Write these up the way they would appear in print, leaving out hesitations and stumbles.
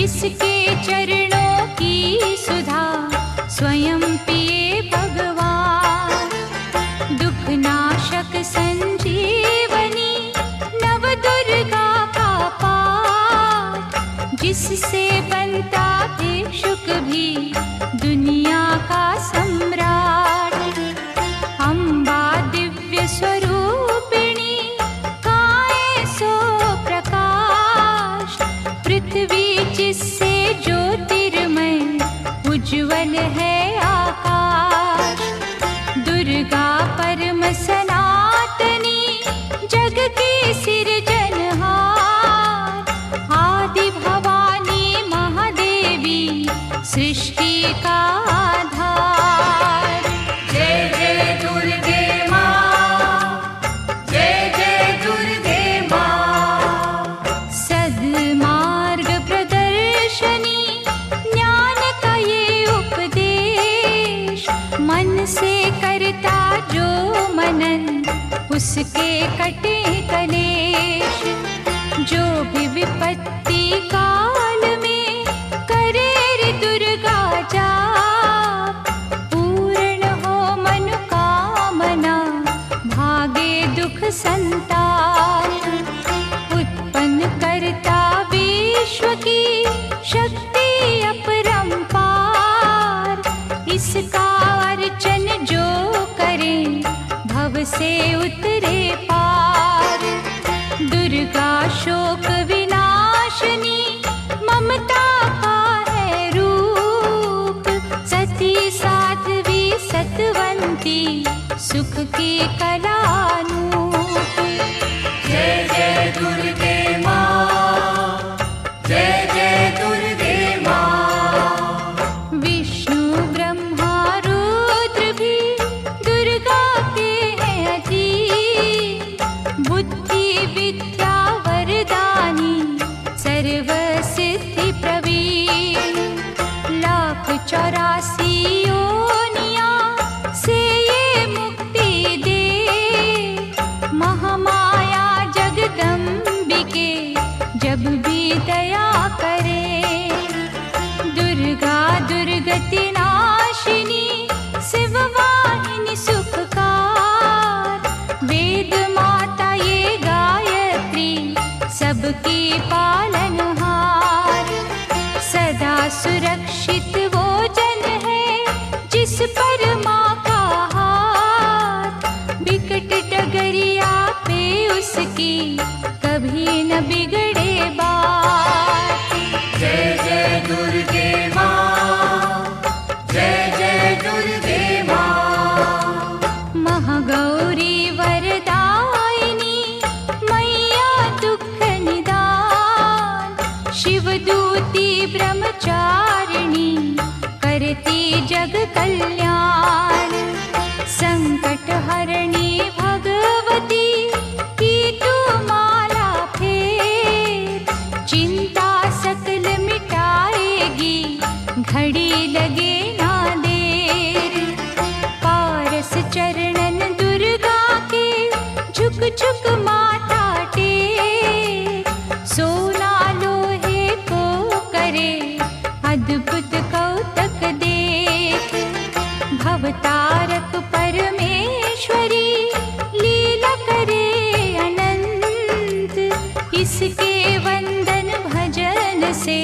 जिसके चरणों की सुधा स्वयं पिए भगवान। दुख नाशक संजीवनी नव दुर्गा का पाठ, जिससे बनता भिक्षुक भी दुनिया का सम्राट। अम्बा दिव्य स्वरूपिणी काए सो प्रकाश, पृथ्वी जिससे ज्योतिर्मय उज्ज्वल है आकाश। दुर्गा परम सनातनी जग की सिरजनहार, आदि भवानी महादेवी सृष्टि का आधार। जय जय दुर्गे माँ, जय जय दुर्गे माँ। सद्मार्ग प्रदर्शनी ज्ञान का ये उपदेश, मन से करता जो मनन उसके कटे कलेश। जो भी विपत्ति काल में करे रे दुर्गा जाप, पूर्ण हो मनोकामना भागे दुख संताप। उत्पन्न करता विश्व की शक्ति अपरंपार, इसका अर्चन जो करे भव से उतरे पार। दुर्गा शोक विनाशिनी ममता का है रूप, सती साध्वी सतवंती सुख की कलानूप। जय जय दुर्गे माँ, जय जय दुर्गे माँ। विष्णु ब्रह्मा रुद्र भी दुर्गा के हैं अधीन, बुद्धि विद्या वरदानी सर्व सिद्धि प्रवीण। 1,84 योनियां से ये मुक्ति दे, महामाया जगदम्बिके जब भी दया करे। दुर्गा दुर्गति नाशिनी शिववाहिनी सुखकार, वेद माता ये गायत्री सबकी पालनहार। सदा सुरक्षित वो जन है जिस पर माँ का हाथ, विकट डगरिया पे उसकी कभी न बिगड़े बात। जय जय दुर्गे माँ, जय जय दुर्गे माँ। महागौरी वरदायिनी मैया दुख निदान, शिवदूती ब्रह्मचारिणी करती जग कल्याण। संकट हरणी भगवती की तू माला फेर, चिंता सकल मिटाएगी घड़ी लगे ना देर। पारस चरणन दुर्गा के झुक झुक माथा टेक, सोना लोहे को करे अद्भुत कौतक देख। भवतारक परमेश्वरी लीला करे अनंत, इसके वंदन भजन से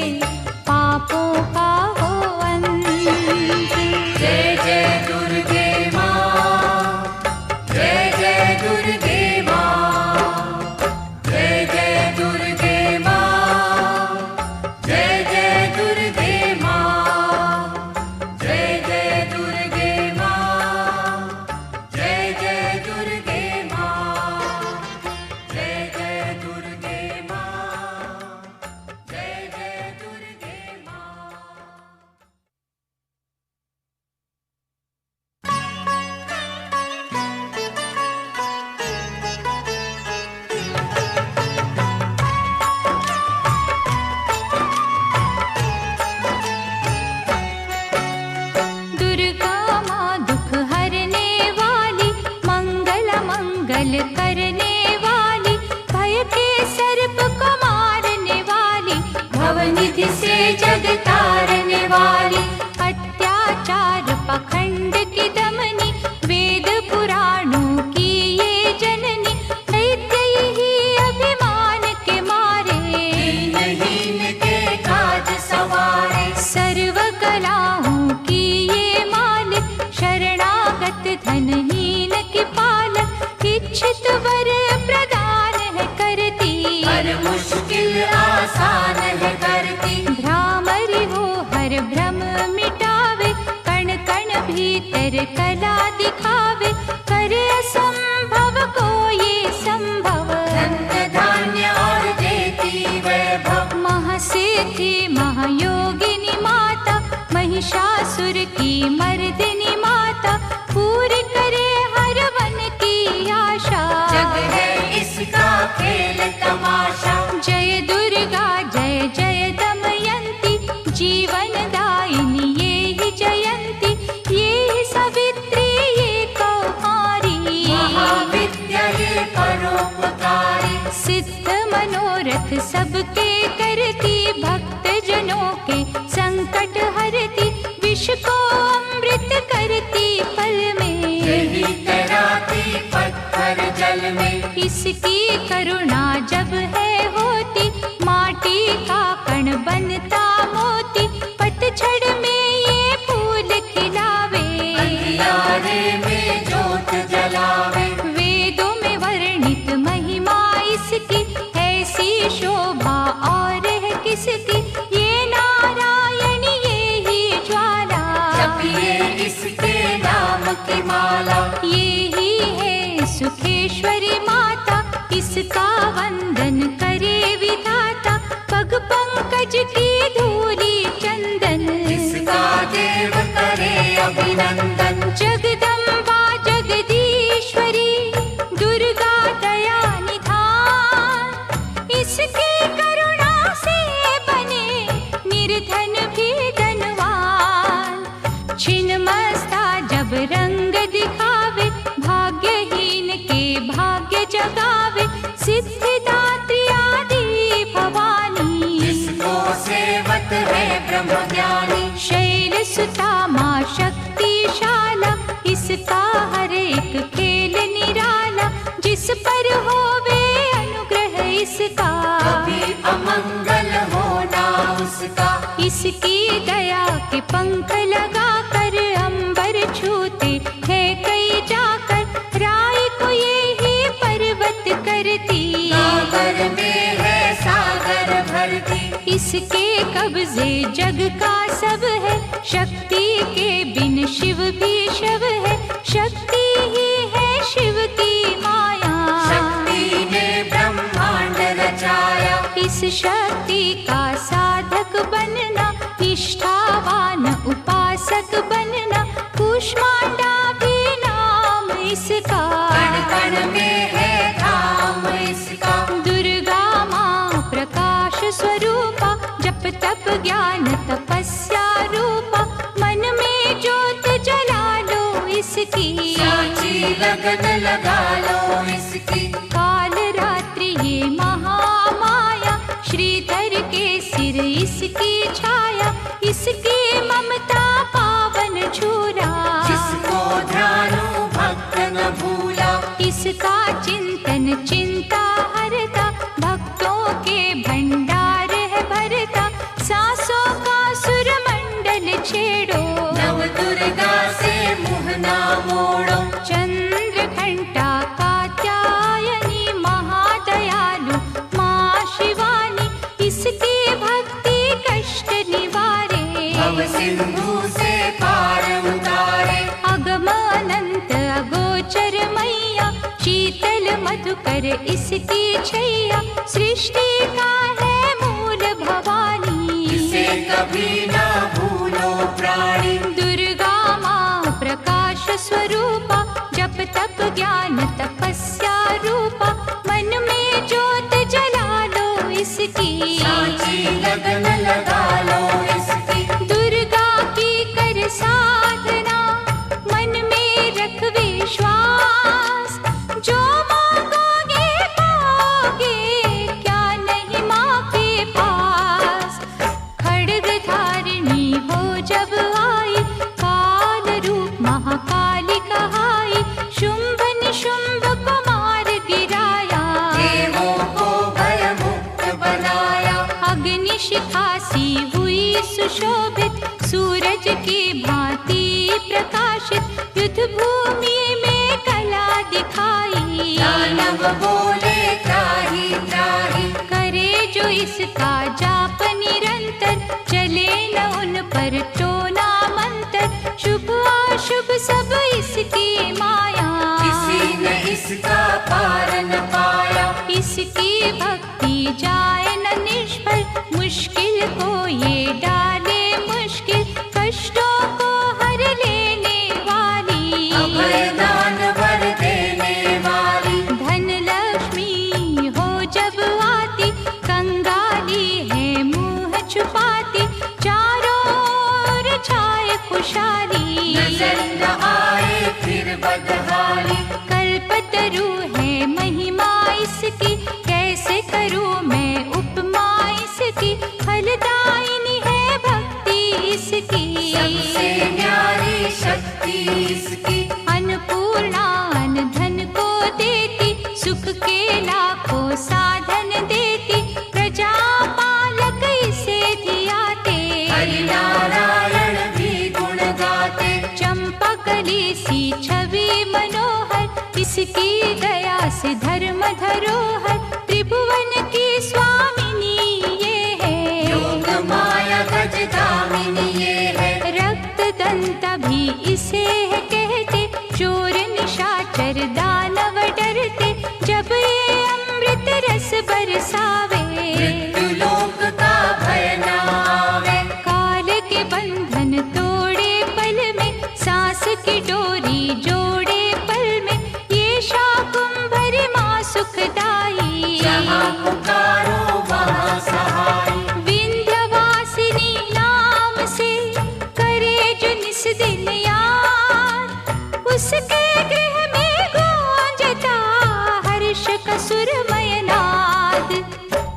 पापों का हो अंत। जय जय दुर्गे माँ, जय जय दुर्गे माँ। जय जय दुर्गे माँ, जय जय दुर्गे माँ। जय जय दुर्गे माँ, जय जय दुर्गे माँ। जय जय दुर्गे माँ, जय जय दुर्गे माँ। दुर्गा माँ दुख हरने वाली, मंगल मंगल करने वाली, भय के सर्प को मारने वाली, भवनिधि से वाली, अत्याचार पाखंड की दमनी, वेद पुराणों की ये जननी, दैत्य ही अभिमान के मारे, दीनहीन के काज सवारे, सर्व कलाओं की ये मालिक, शरणागत धनहीन की पालक, इच्छित वर प्रदान है करती, हर मुश्किल आसान है करती, भ्रामरी हो हर भ्रम मिटावे, कण कण भीतर कला दिखावे, करे असंभव को ये संभव, धन्य धान्य और देती वैभव, महासिद्धि महायोगिनी माता, महिषासुर की मर्दिनी माता, पूरी करे हर वन की आशा, जग है इसका खेल तमाशा, जय दुर्गा जय जय दमयंती, जीवन दायिनी ये ही जयंती, ये ही सावित्री ये कौमारी, महाविद्या ये परोपकारी, सिद्ध मनोरथ सबके करती, भक्त जनों के संकट हरती, विष को अमृत करती पल में, यही तैराती पत्थर जल में, इसकी करुणा जब है होती, माटी का कण बनता मोती, पतझड़ में ये फूल खिलावे, अंधियारे में जोत जलावे, वेदों में वर्णित महिमा इसकी, ऐसी शोभा और है किसकी, ये नारायण ये ही ज्वाला, जपिए इसके नाम की माला, ये ही है सुखेश्वरी माता, इसका वंदन करे विधाता, पग पंकज की धूली चंदन, इसका देव करे अभिनंदन, जगदम्बा जगदीश्वरी, दुर्गा दया निधान, इसकी करुणा से बने निर्धन भी धनवान, छिन्नमस्ता जब रंग दिखावे, भाग्यहीन के भाग्य जगावे, सिद्धिदात्री आदि भवानी, जिसको सेवत है ब्रह्म ज्ञानी, शैल सुता माँ शक्तिशाला, इसका हर एक खेल निराला, जिस पर होवे अनुग्रह इसका, कभी अमंगल होना उसका, इसकी दया के पंख लगा कर अंबर छूते है कई जाकर, राय को ये ही पर्वत करती, सागर में है सागर भरती, इसके कब्जे जग का सब है, शक्ति के बिन शिव भी शव है, शक्ति ही है शिव की माया, शक्ति ने ब्रह्मांड रचाया, इस शक्ति का साधक बनना, निष्ठावान उपासक बनना, कूष्मांडा भी नाम इसका, कण कण में है धाम इसका, दुर्गा माँ प्रकाश स्वरूपा, जप तप ज्ञान तपस्या रूपा, मन में ज्योत जला लो इसकी, साची लगन लगा लो इसकी, काल रात्रि ये महामाया, श्रीधर के सिर इसकी छाया, इसकी ममता पावन झूला, जिसको ध्यानु भक्त न भूला, इसका चिंतन चिंता हरता, भक्तों के भंडार है भरता, सांसों का सुरमंडल छेड़ो, नव दुर्गा से मुँह ना मोड़ो, चंद्र घंटा कात्यायनी महादयालु माँ शिवानी, इसकी भक्ति कष्ट निवारे, भव सिंधु से पार उतारे, अगम अनंत अगोचर मैया, शीतल मधुकर इसकी छैया, सृष्टि का है मूल भवानी, इसे कभी ना भूलो प्राणी, दुर्गा माँ प्रकाश स्वरूपा, जप तप ज्ञान तपस्या रूपा, मन में ज्योत जला लो इसकी, साची लगन लगा लो इसकी, दुर्गा की कर साधना, मन में रख विश्वास, जो मांगोगे पाओगे, क्या नहीं माँ के पास, खड्ग धारिणी हो शिखा सी हुई सुशोभित, सूरज की भांति प्रकाशित, युद्ध भूमि में कला दिखाई। दानव बोले त्राहि त्राहि, करे जो इसका जाप निरंतर, चले न उन पर टोना मंत्र, शुभ अशुभ सब इसकी माया। किसी ने इसका पार न पाया, इसकी भक्ति जाए न निष्फल, मुश्किल को ये डाले मुश्किल, कष्टों को हर लेने वाली। अभय दान वर देने वाली, धन लक्ष्मी हो जब आती, कंगाली है मुंह छुपाती, चारों ओर छाए खुशहाली। नजर न आए फिर बदहाली, कल्पतरु है महिमा इसकी, कैसे करूं मैं उपमा इसकी, फलदायिनी है भक्ति इसकी। सबसे न्यारी शक्ति इसकी, अन्नपूर्णा अन्न धन को देती, सुख के लाखों साधन देती, प्रजा पालक इसे धियाते। हरि नारायण भी गुण गाते, चंपा कली सी छवि मनोहर, इसकी दया से धर्म धरोहर, त्रिभुवन की स्वामिनी ये है। योग माया गज दामिनी ये है, रक्त दंता भी इसे है कहते, चोर निशाचर दानव डरते, जब ये अमृत रस बरसावे। मृत्यु लोक का भय न आवे, काल के बंधन तोड़े पल में, सांस की डोरी जोड़े पल में, ये शाकुंभर माँ सुखदाई। जहाँ पुकारो वहाँ सहाय, विंध्यवासिनी नाम से करे जो निस दिन याद, उसके गृह में गूंजता हर्ष का सुरमय नाद।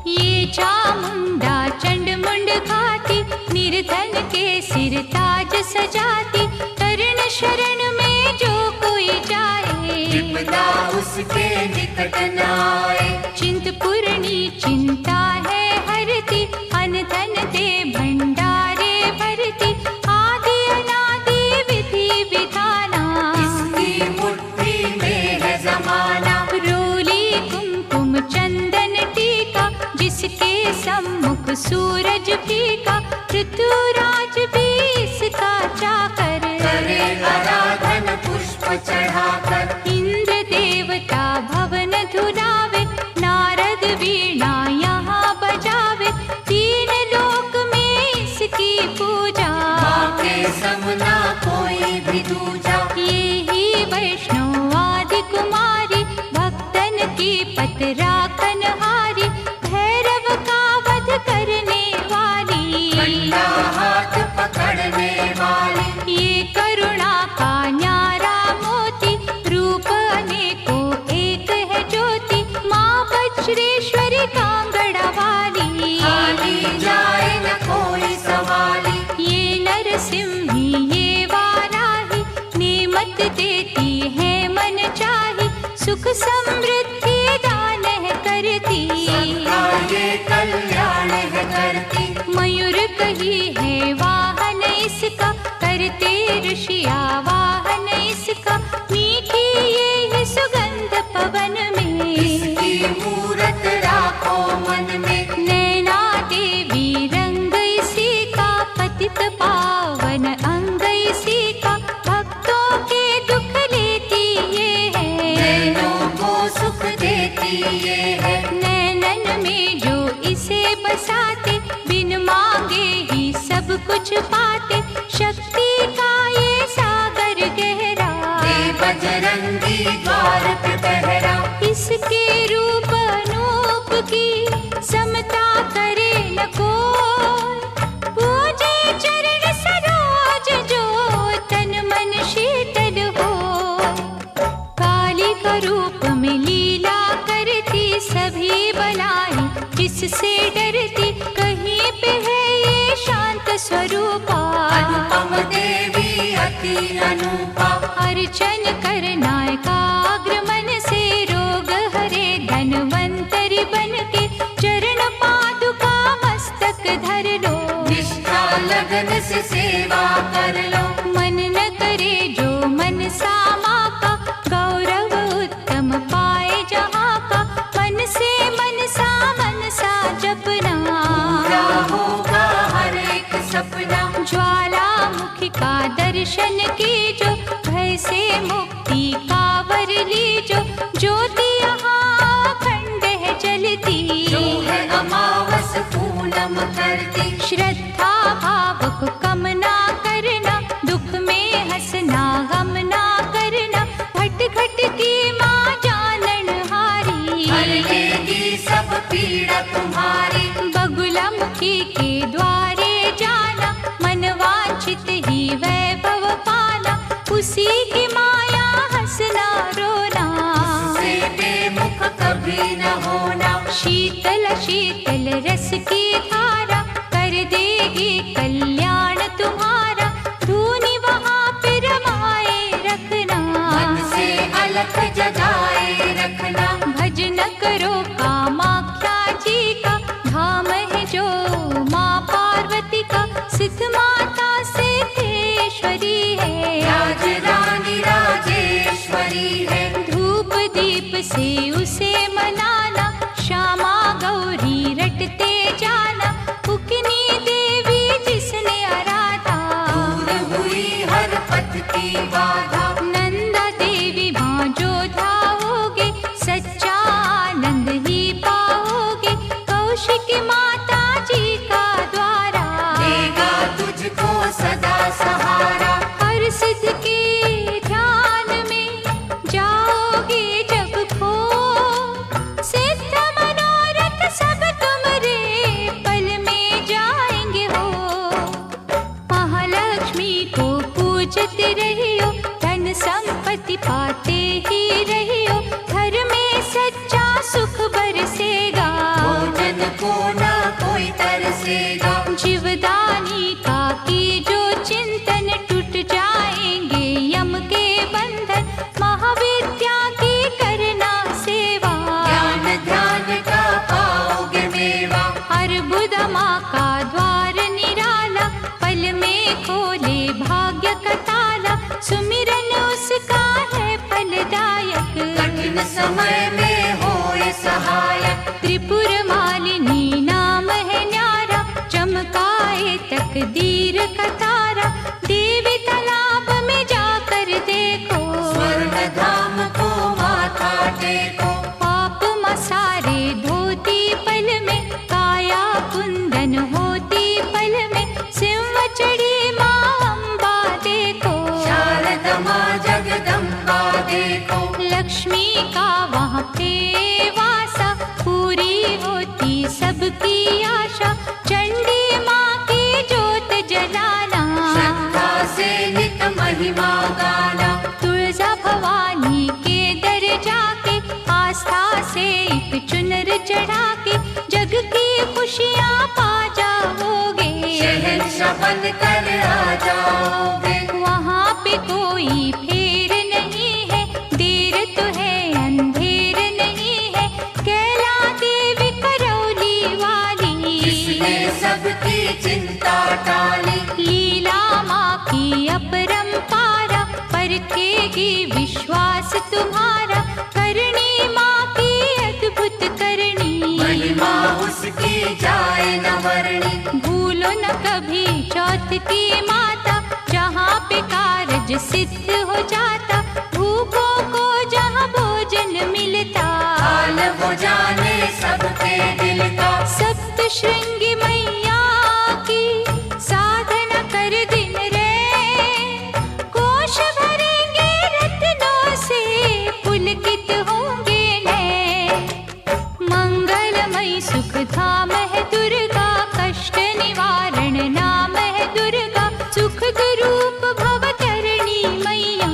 ये चामुंडा चंड मुंड घाती, निर्धन के सिर ताज सजाती, कर्ण शरण में जो कोई जाए, विपदा उसके निकट न आए। चिंतपूर्णी चिंता है हरती, अन्न धन दे भंडारे भरती, आदि अनादि विधि विधाना। इसकी मुट्ठी में है जमाना, रोली कुमकुम चंदन टीका, जिसके सम्मुख सूरज फीका, ऋतुराज भी इसका चाकर। करे आराधन पुष्प चढ़ाकर, इंद्र देवता भवन धुलावे, नारद वीणा यहाँ बजावे, तीन लोक में इसकी पूजा। माँ के समना कोई भी दूजा, ये ही वैष्णव आदि कुमारी, भक्तन की पत राखनहारी, भैरव का वध करने वाली। ठंडा हाथ पकड़ने वाली, ये करुणा का न्यारा मोती, रूप अनेको एक है ज्योति, माँ वज्रेश्वरी कांगड़ा वाली। खाली जाए न कोई सवाली, ये नरसिंही ये वाराही, नेमत देती है मन चाही, सुख समृद्धि दान है करती। सबका ये कल्याण है करती। मयूर कही है वाहन इसका, करते ऋषिया वाहन इसका, मीठी ये है सुगंध पवन में। इसकी मूरत राखो मन में, नैना देवी रंग इसी का, पतित पावन अंग इसी का, भक्तों के दुख लेती ये है। नैनों को सुख देती ये है, नैनन में जो इसे बसाते, बिन मांगे ही सब कुछ पाते, शक्ति का ये सागर गहरा। हे बजरंगी द्वार पे पहरा, इसके रूप अनूप की समता करे न कोई, पूजे चरण सरोज जो तन मन शीतल हो। काली का रूप में लीला करती, सभी बलाई किससे डरती, कहीं पे है ये शांत स्वरूपा। अनुपम देवी अति अनुपा, अर्चन करना एकाग्र मन से, रोग हरे धन्वंतरि बन के, चरण पादुका मस्तक धर। दर्शन कीजो, भय से मुक्ति कावर लीजो। ज्योति यहाँ अखंड है जलती, जो है अमावस पूनम करती। श्रद्धा भाव को कम ना करना, दुख में हंसना गम ना करना। घट घट की माँ जानन हारी, हर लेगी सब पीड़ा तुम्हारी। बगुला मुखी के द्वारे जाना, मन वांछित ही वैभव पाना। उसी की माया हंसना रोना, उससे बेमुख कभी न होना। शीतल शीतल रस की धारा, कर देगी कल्याण तुम्हारा। धूनी वहाँ पे रमाए रखना, मन से अलख जगाए रखना। भजन करो कामाख्या जी का, धाम है जो माँ पार्वती का। सिद्ध माता सिद्धेश्वरी है, राज रानी राजेश्वरी है। धूप दीप से उसे मनाना, श्यामा गौरी रटते जाना। उकनी देवी जिसने आराधा, दूर हुई हर पथ की बाधा। नंदा देवी माँ जो धाओगे, सच्चा आनंद ही पाओगे। कौशिकी माता जी का द्वारा, देगा तुझको सदा सहारा। हर सिद्ध के ध्यान में जाओगे जब खो, सिद्ध मनोरथ सब तुम्हारे पल में जाएंगे हो। महालक्ष्मी को पूजते रहियो, धन संपत्ति पाते ही रहियो। घर में सच्चा सुख बरसेगा, भोजन को न कोई तरसेगा। जीवदानी का की जो चिंतन, टूट जाएंगे यम के बंधन। महाविद्या की करना सेवा, ज्ञान ध्यान का पाओगे मेवा। अर्बुद माँ का द्वार निराला, पल में खोले भाग्य का ताला। सुमिरन उसका है फलदायक, कठिन समय में होए सहायक। त्रिपुर मालिनी नाम है न्यारा, चमकाए तकदीर का तारा। देवी तालाब में जाकर देखो, स्वर्ण धाम को माथा टेको। पाप मसारे धोती पल में, काया कुंदन होती पल में। सिंह चढ़ी माँ अम्बा देखो, शारदा माँ जगदम्बा देखो। लक्ष्मी का वहाँ पे वासा, पूरी होती सबकी आशा। चंडी माँ की जोत जलाना, श्रद्धा से नित महिमा गाना। तुळजा भवानी के दर जाके, आस्था से एक चुनर चढ़ा के। जग की खुशियाँ पा जाओगे, शहंशाह बन कर आ जाओगे। वहाँ पे कोई फेर नहीं है, देर तो है अंधेर नहीं है। कैला देवी करौली वाली, जिसने सबकी चिंता टाली। लीला माँ की अपरंपारा, परखेगी विश्वास तुम्हारा। करनी माँ की अद्भुत करनी, महिमा उसकी जाए न वर्णी। भूलो न कभी चौथ की माता, जहाँ पे कारज सिद्ध हो जाता। भूखों को जहाँ भोजन मिलता, हाल वो जाने सबके दिल का। सप्त श्रृंगी मैया की साधना कर दिन रे। कोश भरेंगे रत्नों से, पुलकित होंगे नैन। मंगलमयी सुख धाम है दुर्गा, कष्ट निवारण नाम है दुर्गा। सुख रूप भवतरणी मैया,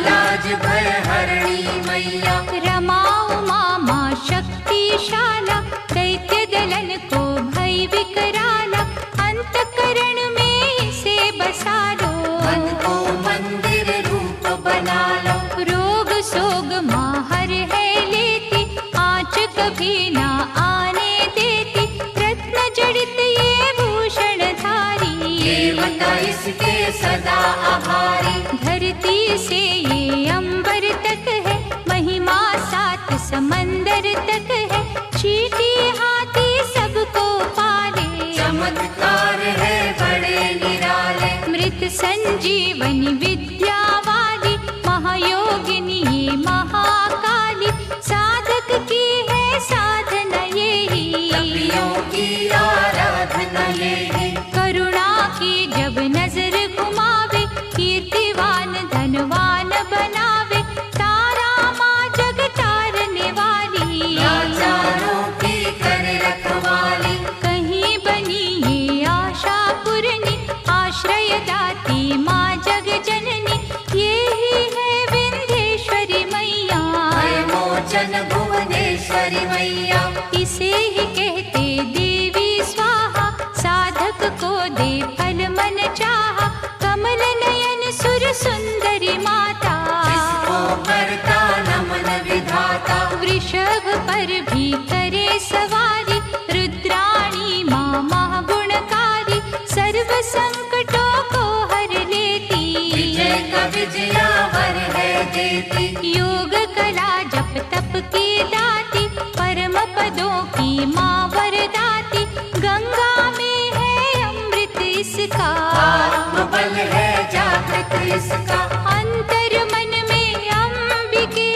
लाज भय हरणी मैया। रमा उमा माँ शक्तिशाला, दैत्य दलन को भय विकराला। अंतकरण में इसे बसा लो, मन को मंदिर रूप बना लो। रोग सोग माँ हर है लेती, आँच कभी ना आने देती। रत्न जड़ित ये भूषण धारी, देवता इसके सदा आभारी। धरती से ये अंबर तक है, महिमा सात समंदर तक है। चीटी हाथी सबको पाले, चमत्कार है बड़े निराले। मृत संज संजीवनी विद्या वाली महायोगिनी ये महाकाली, साधक की है साधना यही, तपियों की आराधना यही। करुणा की जब नजर घुमावे, कीर्तिवान धनवान बनावे, तारा माँ जग तारने वाली, लाचारों की कर रखवाली। कहीं बनी ये आशा पूरनी, आश्रय दाती माँ जग जननी, ये ही है विंध्येश्वरी मैया, भय मोचन भुवनेश्वरी मैया। इसे ही कहते देवी स्वाहा, साधक को दे फल मन चाहा, कमल नयन सुर सुंदरी माता, इसको करता नमन विधाता। वृषभ पर भी करे सवारी, रुद्राणी माँ महागुणकारी, सर्व संकटों को हर लेती, विजय का विजयावर है देती। योग कला जप तप की दाती, परम पदों की माँ वरदाती, गंगा में है अमृत इसका, आत्मबल है जागृत इसका। अंतर मन में अंबिके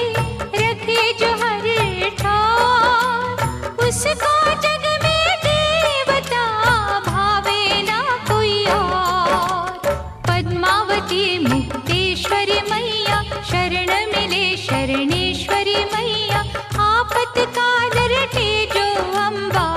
रखे जो हर ठार, उसको जग में देवता भावे ना कोई और। पद्मावती मुक्तेश्वरी मैया, शरण मिले शरणेश्वरी मैया, आपत्काल रटे जो अम्बा,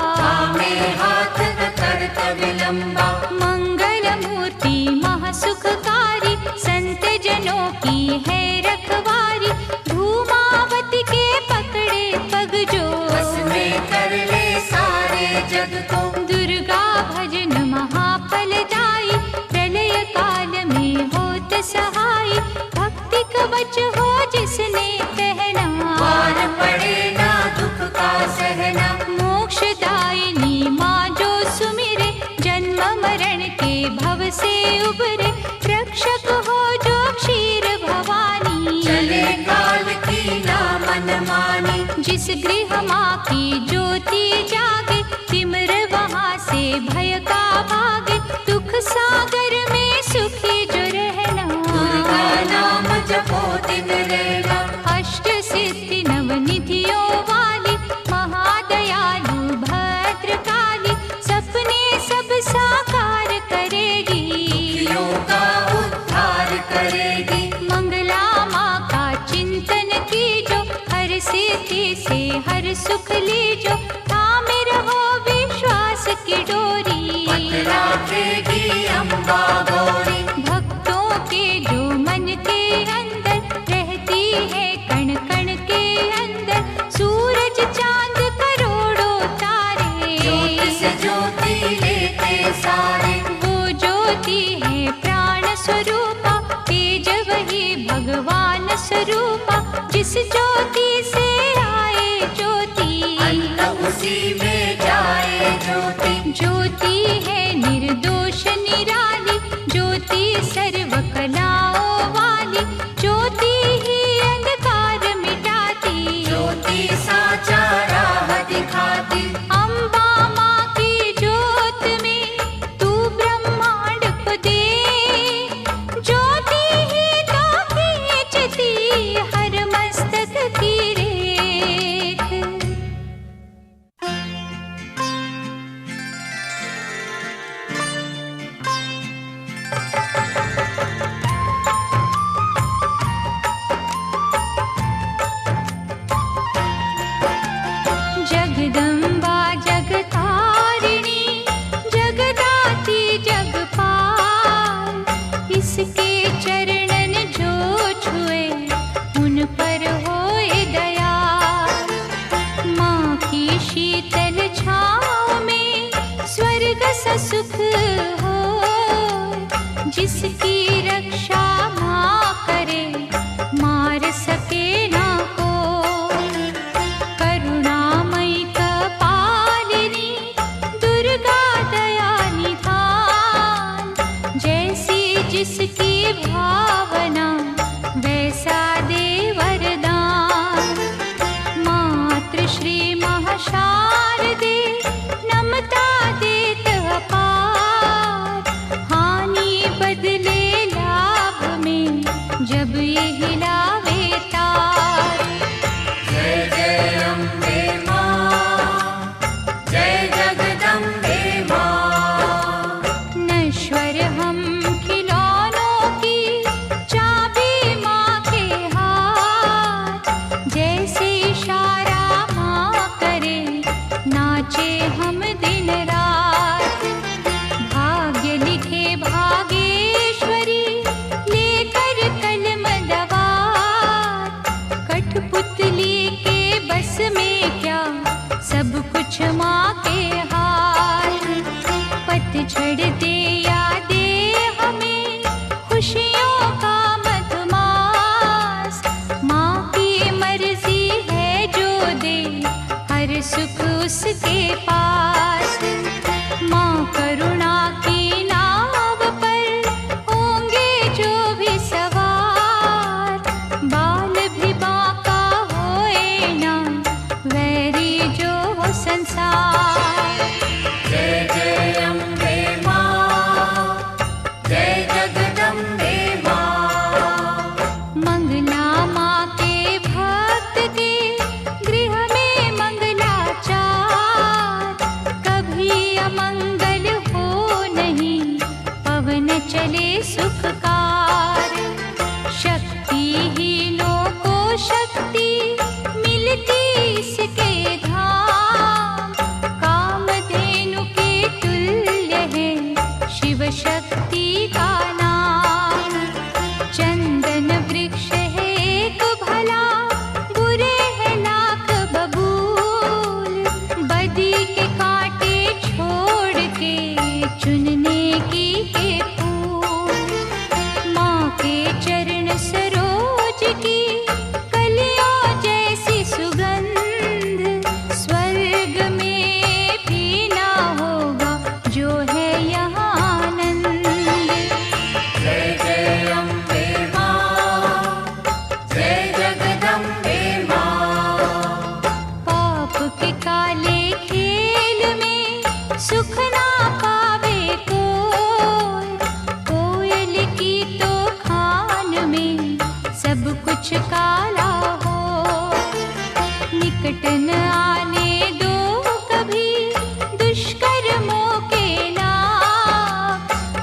में हाथ न करत विलंबा। मंगल मूर्ति महासुखकारी, संत जनों की है रखवारी, धूमावती के पकड़े पग जो, बस में कर ले सारे जग को। दुर्गा भजन महाफलदायी, प्रलय काल में होत सहाय, भक्ति कवच हो जिसने पहना, पार पड़े ना दुख का सहना। मोक्षदायिनी माँ जो सुमिरे, जन्म मरण के भव से उबरे, रक्षक हो जो क्षीर भवानी, चले काल की ना मन मानी। जिस गृह माँ की ज्योति जागे, तिमिर वहाँ से भय का भागे, दुख सागर में सुखी जो रहना, दुर्गा नाम जपो दिन रहना। अष्ट सिद्धि नवनिधियों वाली, महादयालु भद्रकाली, सपने सब साकार करेगी, दुखियों का उद्धार करेगी। मंगला माँ का चिंतन कीजो, हर सिद्धि से हर सुख लीजो, थामे रहो विश्वास की डोरी, राखेगी अम्बा गौरी। भक्तों के जो मन के अंदर रहती है, कण कण के अंदर, सूरज चांद करोड़ों तारे, ज्योति से ज्योति लेते सारे। वो ज्योति है प्राण स्वरूपा, तेज वही भगवान स्वरूपा, जिस ज्योति से आए ज्योति, अंत उसी में जाए ज्योति। ज्योति है निर्दोष निराली, ज्योति सर्व कलाओं वाली, ज्योति ही अंधकार मिटाती, ज्योति साचा राह दिखाती। अम्बा माँ की ज्योत में तू ब्रह्मांड को दे, ज्योति ही तो खींचती हर मस्तक की रेख। जगदम्बा जगतारिणी, जगदाती जगपाल, इसके चरणन जो छुए उन पर होए दयाल, माँ की शीतल छाँव में स्वर्ग सा सुख हो, जिसकी रक्षा माँ करे मार सके ना कोई, करुणामयी कपालिनी, दुर्गा दया निधान, जैसी जिसकी भावना वैसा दे वरदान, मातृश्री महाशारदे नमता देत अपार, हानि बदले ला उसके पास। माँ करुणा की नाव पर होंगे जो भी सवार, बाल भी बांका होए ना, वैरी जो हो संसार। जय जय अम्बे माँ, जय जगदम्बे माँ। मंगला माँ के भक्त के गृह में मंगलाचार, कभी अमंगल हो नहीं, पवन चले सुखकार। शक्तिहीनों को शक्ति मिलती इसके धाम, कामधेनु के तुल्य है शिव शक्ति का नाम। चंदन वृक्ष है एक भला, बुरे है लाख बबूल, बदी के कांटे छोड़ के चुनने की के फूल। माँ के चरण सरोज की कलियों जैसी सुगंध, स्वर्ग में भी ना होगा जो है यहाँ आनंद। जय जय अम्बे माँ, जय जगदम्बे माँ। पाप के काले खेल में सुख ना पावे कोई, कोयल की तो खान में सब कुछ काला हो। निकट न आने दो कभी दुष्कर्मों के लाभ,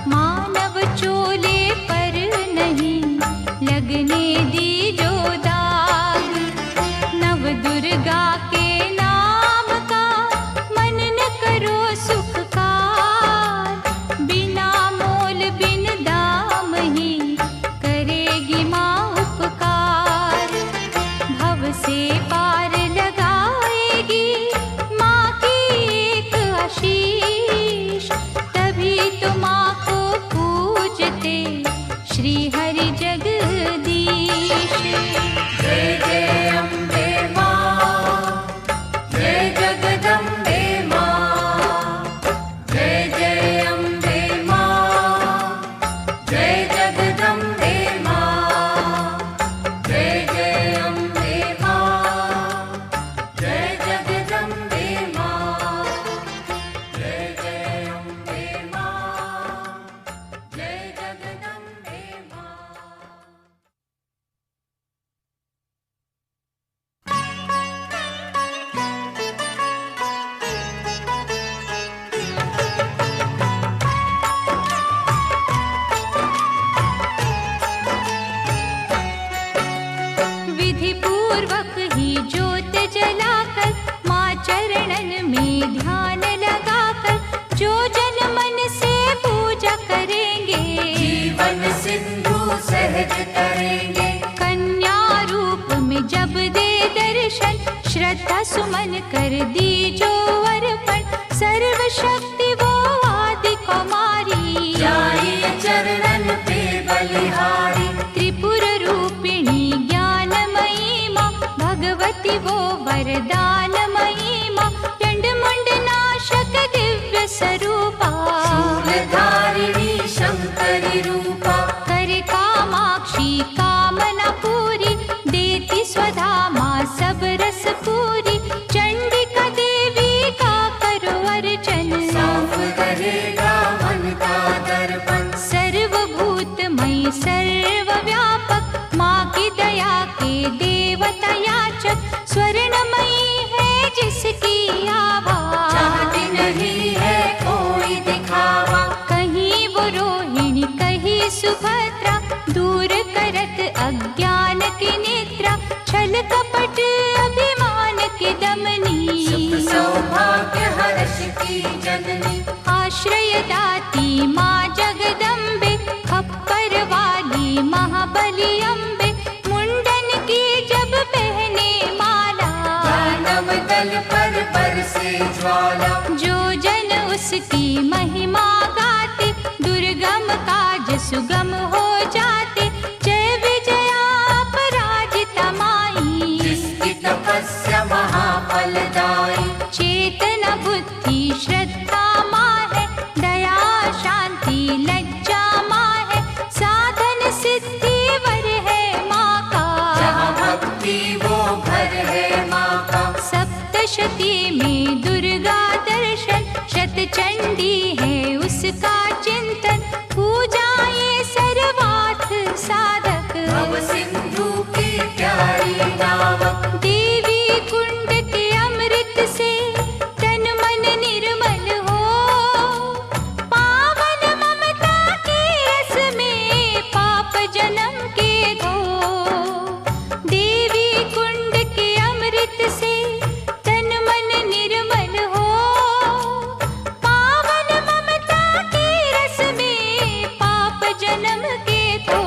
मानव चोले पर नहीं लगने दी जो दाग। नव दुर्गा के नाम का मनन करो सुखकार, बिना मोल बिन दाम ही करेगी माँ उपकार। भव से पार लगाएगी माँ की एक आशीष, तभी तो माँ को पूजते श्री हरि जगदीश। जय जय अम्बे माँ, जय जगदम्बे माँ। जय जय अम्बे माँ, जय जगदम्बे माँ। जय जय अम्बे माँ, जय जगदम्बे माँ। जय जय अम्बे माँ, जय जगदम्बे माँ। विधि पूर्वक ही ज्योत जलाकर, माँ चरणन में ध्यान लगाकर, जो जन मन से पूजा करेंगे, जीवन सिंधु सहज करेंगे। कन्या रूप में जब दे दर्शन, श्रद्धा सुमन कर दी जो अर्पण, सर्वशक्ति वो आदि कुमारी, जाइए चरणन पे बलिहारी। त्रिपुर रूपिणी ज्ञानमयी माँ, भगवती वो वरदानमयी माँ, चंड मुंड नाशक दिव्य स्वरूपा, शूलधारिणी शंकरी रूपा। करे कामाक्षी कामना पूरी, देती स्वधा माँ सब रस पूरी, चंडिका देवी का करो अर्चन, साफ रहेगा मन का दर्पण। सर्वभूतमयी सर्वव्यापक, माँ की दया के देवता याचक, स्वर्णमयी है जिसकी आवाज, चाहती नहीं है कोई दिखावा। कहीं वो रोहिणी कहीं सुभद्रा, दूर करत अज्ञान की निद्रा, छल कपट अभिमान की दमनी, सुख सौभाग्य हर्ष की जननी। आश्रय दाती माँ जगदम्बे, खप्पर वाली महाबली अम्बे, मुंडन की जब पहने माला, दानव दल पर बरसे ज्वाला। जो जन उसकी महिमा गाते, दुर्गम काज सुगम हो जाते, जय विजया अपराजिता माई, जिसकी तपस्या महाफलदायी। चेत सप्तशती में दुर्गा दर्शन, शतचंडी है उसका चिंतन, पूजा ये सर्वार्थ साधक। भव सिंधु की प्यारी नावक, देवी कुंड के अमृत से तन मन निर्मल हो, पावन ममता के रस में पाप जन्म के धो। देवी कुंड के अमृत से तन मन निर्मल हो, पावन ममता के रस में पाप जन्म के धो।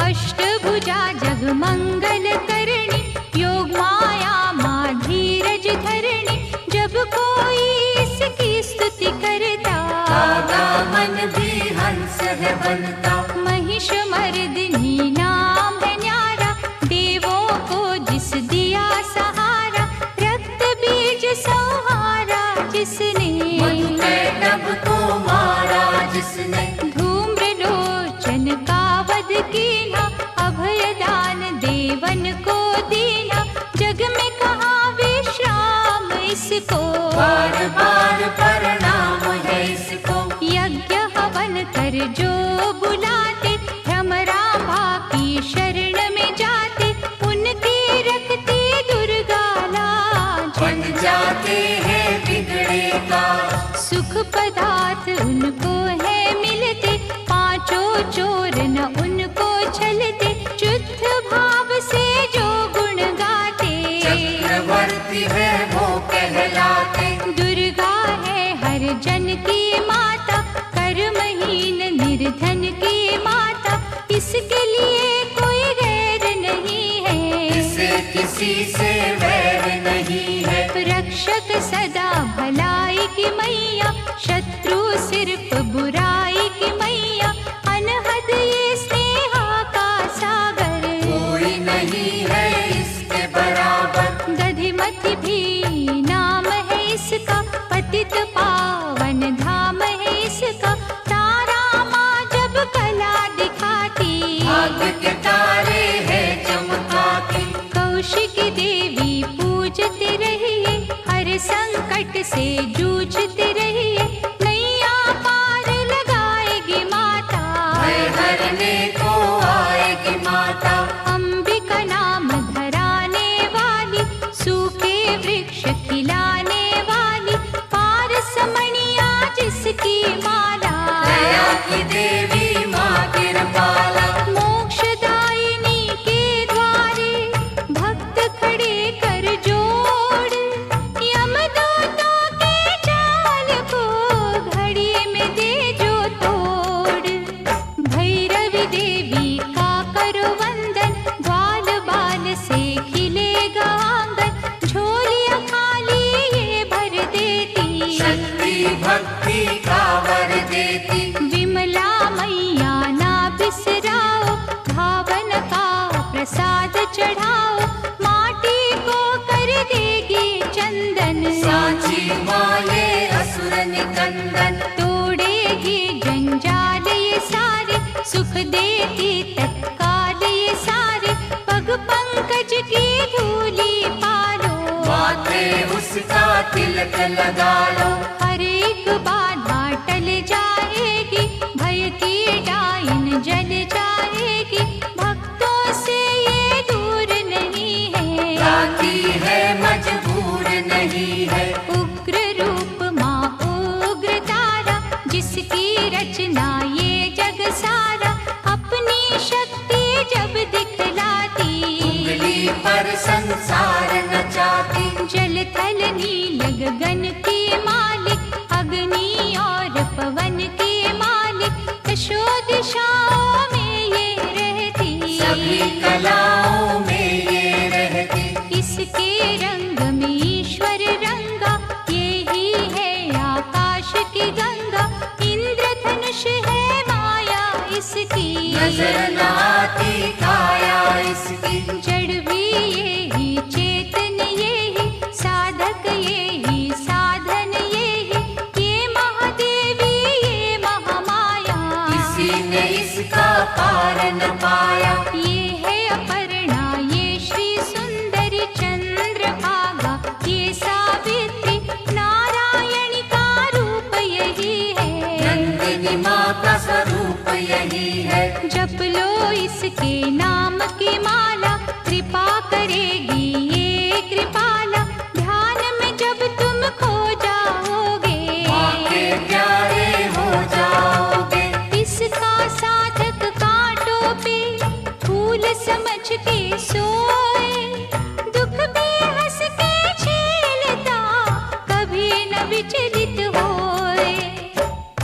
अष्टभुजा जगमंगल करणी, योग माया माँ धीरज धरणी, जब कोई इसकी स्तुति करता, दादा मन भी हंस है बनता। महिष मर्दिनी नाम है न्यारा, देवों को जिस दिया सहारा, रक्त बीज संहारा जिसने, मधुकैटभ को मारा जिसने, धूम्रलोचन का वध कीना, अभयदान देवन को दीना, जग में कहाँ विश्राम इसको। बार बार प्रणाम है इसको। यज्ञ हवन कर जो बुलाते, भ्रमरांभा की शरण में जाते, उनकी रखती दुर्गा लाज, बन जाते हैं बिगड़े का। सुख पदार्थ उनको है मिलते, पांचों चोर न उनको छलते, शुद्ध भाव से जो गुण गाते, चक्रवर्ती है वो कहलाते। दुर्गा है हर जन की माता, कर्महीन निर्धन की माता, इसके लिए कोई गैर नहीं है, इसे किसी से वैर नहीं है। रक्षक सदा भलाई की मैया, शत्रु सिर्फ बुराई की मैया, अनहद ये स्नेहा का सागर, कोई नहीं है इसके बराबर। दधिमति भी नाम है इसका, पतित पावन धाम है इसका, तारा माँ जब कला दिखाती, भाग्य के तारे हैं चमकाती। कौशिकी देवी पूजते रहिए, हर संकट से जूझते रहिए, नैया पार लगाएगी माता, भय हरने को आएगी माता। अंबिका नाम धराने वाली, सूखे वृक्ष खिलाने वाली, पारसमणिया जिसकी माला, दया की देवी माँ कृपाला। मोक्षदायिनी के द्वारे भक्त खड़े कर जोड़, यमदूतों के जाल को घड़ी में दे जो तोड़। भैरवी देवी का करो वंदन, ग्वाल बाल से खिलेगा आंगन, झोलियां खाली ये भर देती, शक्ति भक्ति का वर देती। विमला मैया ना बिसराओ, भावन का प्रसाद चढ़ाओ, माटी को कर देगी चंदन, सांची माँ ये असुर निकंदन। तोड़ेगी जंजाल ये सारे, सुख देती तत्काल ये सारे, पग पंकज की धूली पालो, माथे उसका तिलक लगा लो। हर एक बाधा टल जाएगी, भय की डाइन जल जाएगी, भक्तों से ये दूर नहीं है, राखी है मजबूर नहीं है। उग्र रूप माँ उग्र तारा, जिसकी रचना ये जग सारा, अपनी शक्ति जब दिखलाती, उंगली पर संसार नचाती। जल थल नील गगन की मालिक, अग्नि और जिसके नाम की माला, कृपा करेगी ये कृपाला। ध्यान में जब तुम खो जाओगे, माँ के प्यारे हो जाओगे। इसका साधक कांटों पे फूल समझ के सोए, दुख भी हंस के झेलता, कभी न विचलित होए।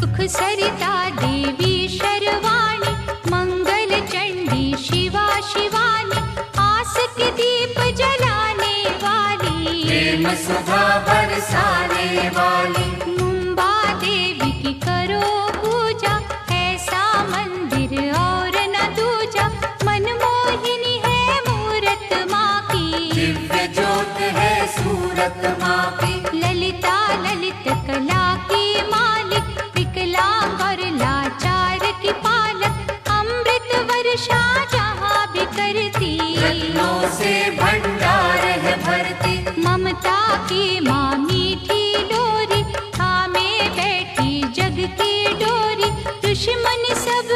सुख सरिता देवी शर्वाणी, मंगल चंडी शिवा शिवानी, आस के दीप जलाने वाली, प्रेम सुधा बरसाने वाली। मुंबा देवी की करो पूजा, ऐसा मंदिर और न दूजा। मनमोहिनी है मूरत माँ की, दिव्य ज्योत है सूरत माँ की। ललिता ललित कला की मालिक, विकलांग और लाचार की पालक। अमृत वर्षा जहाँ भी करती, रत्नों से भंडार है भरती। ममता की माँ मीठी डोरी, थामे बैठी जग की डोरी। ऋषि मुनि सब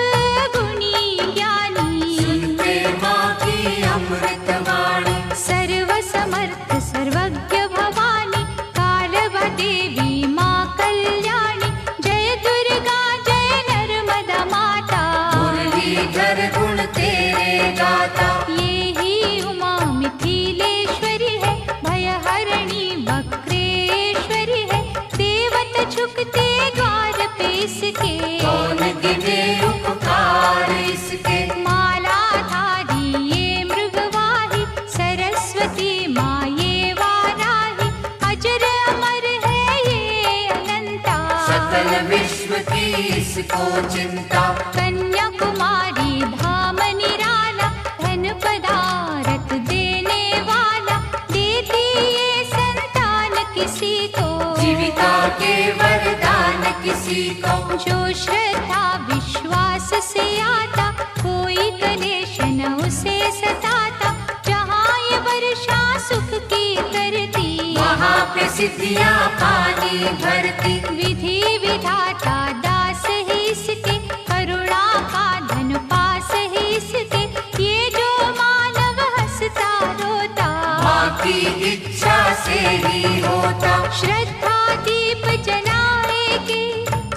गुणी ज्ञानी, सुनते माँ की अमृत वाणी। सर्व समर्थ सर्वज्ञ भवानी, कालभा देवी माँ कल्याणी। जय दुर्गा जय नर्मदा माता, मुरलीधर गुण तेरे गाता। ये ही उमा मिथिलेश्वरी है, भयहरिणी वक्रेश्वरी है। देवता झुकते द्वार पे इसके, कौन गिने उपकार इसके। मालाधारी ये मृगवाही, सरस्वती माँ ये वाराही। अजर अमर है ये अनंता, सकल विश्व की इसको चिंता। कन्याकुमारी धाम निराला, धन पदारथ देने वाला। देती ये संतान किसी को, जीविका के वरदान किसी को। जो श्रद्धा विश्वास से आता, कोई कलेश न उसे सताता। जहाँ ये वर्षा सुख की करती, वहाँ पे सिद्धियाँ पानी भरती। विधि विधाता दास है इसके, करुणा का धन पास है इसके। ये जो मानव हंसता रोता, माँ की इच्छा से ही होता। श्रद्धा दीप जलाएगी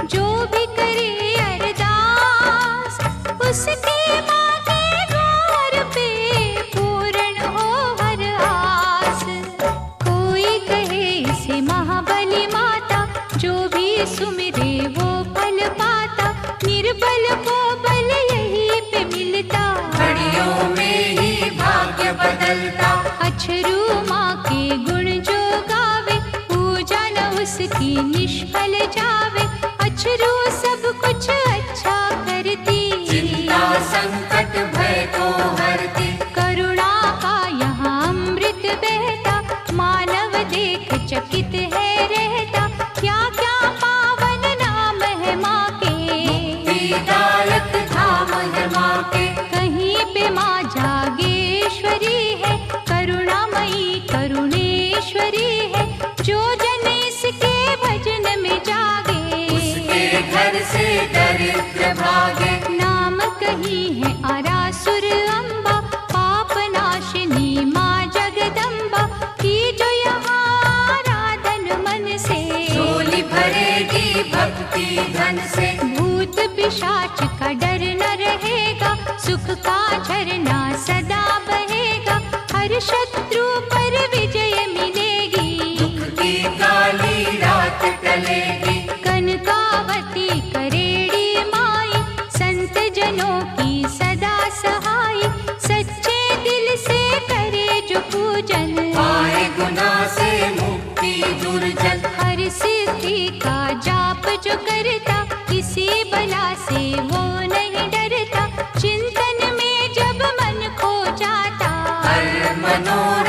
जो भी करे अरदास, उसके माँ के द्वार पे पूर्ण हो हर आस। कोई कहे इसे महाबली माता, जो भी सुमिरे वो फल पाता। निर्बल को बल यही पे मिलता, घड़ियों में ही भाग्य बदलता। अछरू माँ के गुण जो गावे, पूजा न उसकी निष्फल जावे। अछरू सब कुछ अच्छा करती, चिंता संकट भय को हरती। करुणा का यहाँ अमृत बहता, मानव देख चकित है रहता। क्या क्या पावन नाम है माँ के, मुक्तिदायक धाम है माँ के। कहीं पे माँ जागेश्वरी है, करुणामयी करुणेश्वरी है। जो जन इसके भजन में जागे, उसके घर से दरिद्र भागे। नाम कही है आरासुर अम्बा, पाप नाशिनी माँ जगदम्बा। की जो यहाँ आराधन मन से, झोली भरेगी भक्ति धन से। भूत पिशाच का डर न रहेगा, सुख का झरना सदा बहेगा। हर शत्रु पर विजय मिलेगी, दुख की काली रात टलेगी। कनकावती करेड़ी माई, संत जनों की सदा सहाय। सच्चे दिल से करे जो पूजन, पाए गुनाह से मुक्ति दुर्जन। हर सिद्धि का जाप जो करता, किसी बला से वो नहीं डरता। चिंतन में जब मन खो जाता, हर मनोरथ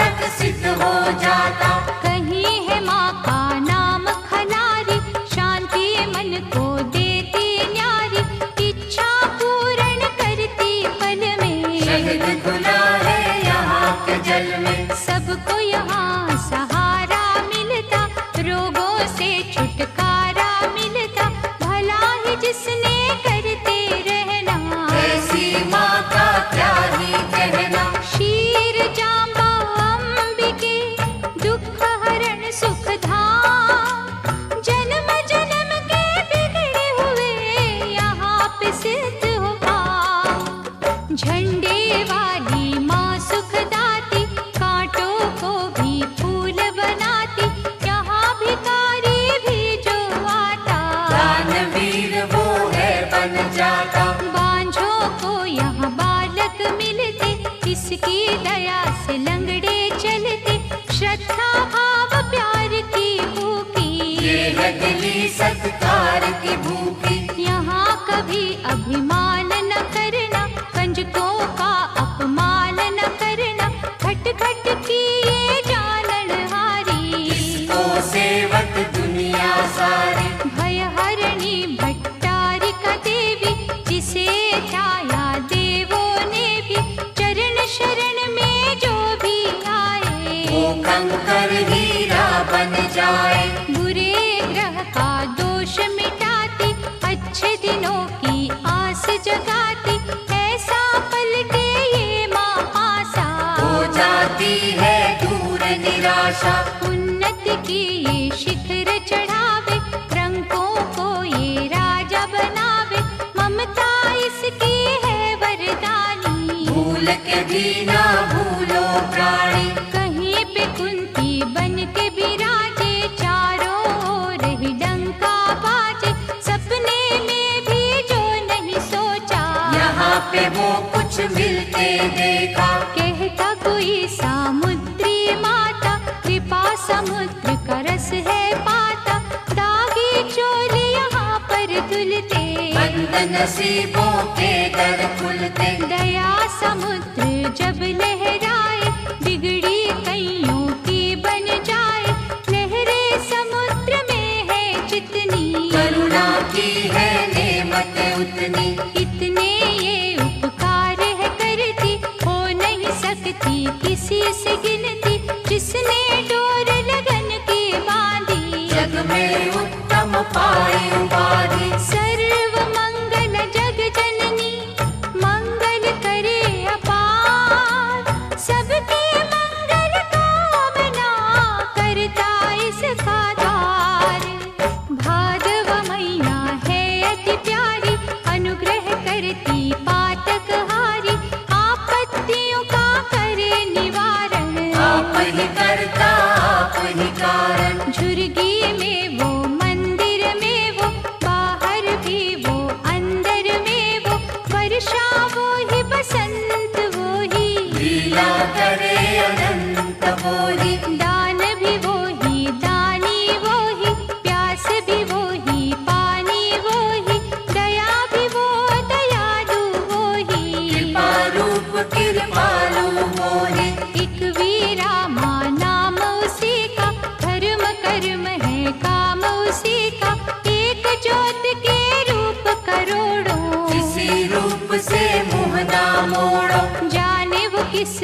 श्रद्धा भाव प्यार की भूखी, ये है दिली सत्कार की भूखी। यहाँ कभी अभिमान न करना, कंजकों का अपमान न करना, खट खट की ये जाननहारी, इसको सेवक दुनिया सारी। भय हरणी भट्टारिका देवी, जिसे ध्याया देवों ने भी, चरण शरण में जो भी आए, वो कंकर हीरा बन जाए। बुरे ग्रह का दोष मिटाती, अच्छे दिनों की आस जगाती, ऐसा पलटे ये महासा, हो जाती है दूर निराशा। उन्नति की ये शिखर चढ़ावे, रंगों को ये राजा बनावे, ममता इसकी है वरदानी, भूल के भी ना भूलो प्राणी। कहीं पे कुंती बन के बिराजे, चारों ओर ही डंका बाजे, सपने में भी जो नहीं सोचा, यहाँ पे वो कुछ मिलते देखा। कहता कोई सामुद्री माता, कृपा समुद्र का रस है पाता, दागी चोली यहाँ पर धुलते, बंद नसीबों के दर खुलते। दया समुद्र जब लहराए, बिगड़ी कईयों की बन जाए, लहरे समुद्र में है जितनी, करुणा की है नेमत उतनी। इतने ये उपकार है करती, हो नहीं सकती किसी से गिनती, जिसने डोर लगन की बांधी, जग में उत्तम पाई उपाधि। सर्व मंगल जग जननी, मंगल करे अपार, सबके मंगल कामना करता इसका द्वार। भादव मैया है अति प्यारी, अनुग्रह करती पातक हारी, आपत्तियों का करे निवारण, आप ही करता आप ही कारण। झुर्गी में वो मंदिर में वो, बाहर भी वो अंदर में वो, वर्षा वो ही बसंत वो ही, लीला करे अनंत वो ही। दान भी वो ही दानी वो ही, प्यास भी वो ही पानी वो ही, दया भी वो दयालु वो ही, कृपा रूप कृपालु वो ही। एक वीरा माँ नाम उसी का, धर्म कर्म है काम उसी का, एक ज्योत के रूप करोड़ों, किसी रूप से मुँह ना मोड़ो। जाने वो किस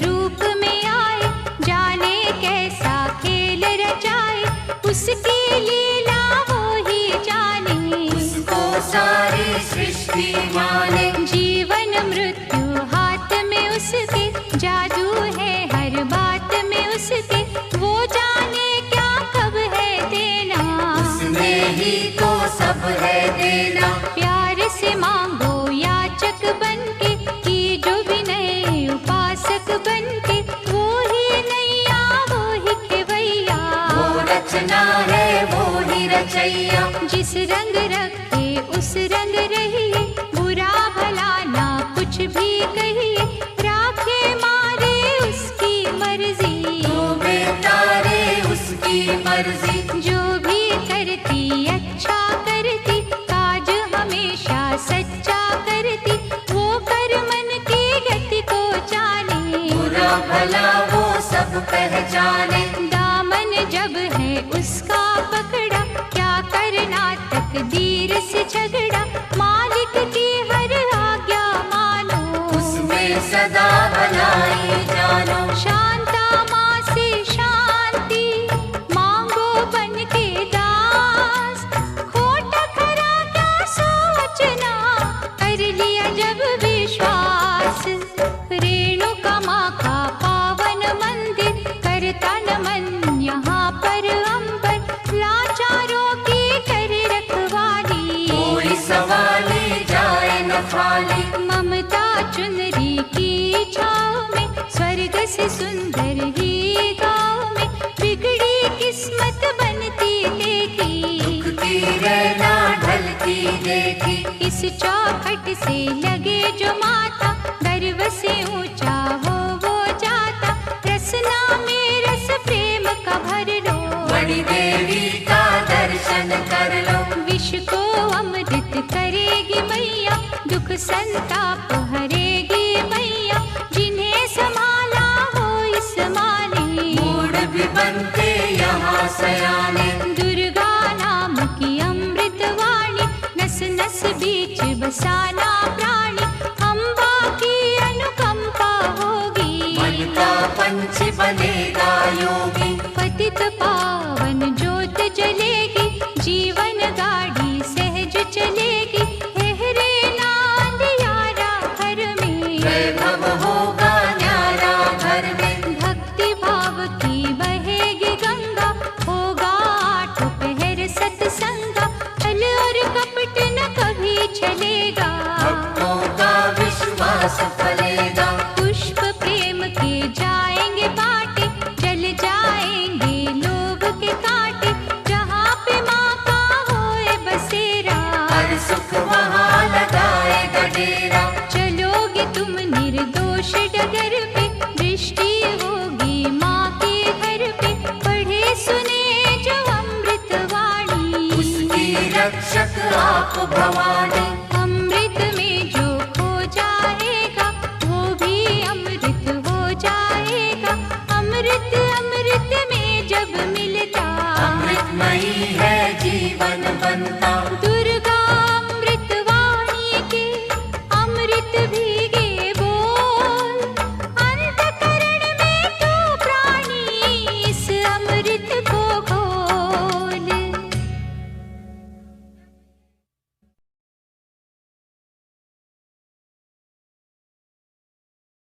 रूप में आए, जाने कैसा खेल रचाए, उसकी लीला वो ही जाने, उसको सारी सृष्टि माने। जीवन मृत्यु हाथ में उसके, जादू है हर बात में उसके, वो जाने क्या कब है देना, उसने ही तो सब है देना। प्यार से मांगो याचक बनके, की जो विनय उपासक बनके, वो ही नैया वो ही खेवैया, वो रचना है वो ही रचैया। जिस रंग रखे उस रंग रहिए, बुरा भला ना कुछ भी कहिए, राखे मारे उसकी मर्जी, तो बेतारे उसकी मर्जी। जो भी करती अच्छा करती, काज हमेशा सच्चा करती, वो कर मन की गति को जाने, बुरा भला वो सब पहचाने। दामन जब है उसका पकड़ा, क्या करना तकदीर से झगड़ा, मालिक की हर आज्ञा मानो, उसमें सदा भलाई जानो। शांता माँ से शांति मांगो बन के दास, खोटा खरा क्या सोचना, कर लिया जब विश्वास, रेणुका माँ का पावन मंदिर, करता नमन यहाँ पर अंबर, लाचारों की करे रखवाली, कोई सवाली जाए न खाली। ममता चुनरी की छाँव में, स्वर्ग से सुंदर ही गाँव में, बिगड़ी किस्मत बनती देखी, दुखती रहना ढलती देखी। इस चौखट से लगे जो माता, गर्व से ऊंचा हो वो जाता, रसना में रस प्रेम कर लो। विष को अमृत करेगी मैया, दुख संताप हरेगी मैया, जिन्हें संभाला हो इस माने, मूड भी बनते यहाँ सयाने। दुर्गा नाम की अमृत वाणी, नस नस बीच बसाना प्राणी, अम्बा की अनुकंपा होगी, मन का पंछी बनेगा योगी। पतित पावन ज्योत जलेगी, जीवन गाड़ी सहज चलेगी, हेहरे नांदियारा घर में, वैभव होगा न्यारा घर में। भक्ति भाव की बहेगी गंगा, होगा आठ पहर सत्संगा, छल और कपट न कभी चलेगा, भक्तों का विश्वास फलेगा। पुष्प प्रेम के जाएंगे बाटे, जल जाएंगे लोभ के कांटे, जहाँ पे माँ का होए बसेरा, हर सुख वहाँ लगाएगा डेरा। चलोगे तुम निर्दोष डगर पे, दृष्टि होगी माँ के घर पे, पढ़े सुने जो अमृत वाणी, उसकी रक्षक आप भवानी। अमृत में जो खो जाएगा, वो भी अमृत हो जाएगा, अमृत अमृत में जब मिलता, अमृतमयी है जीवन बनता।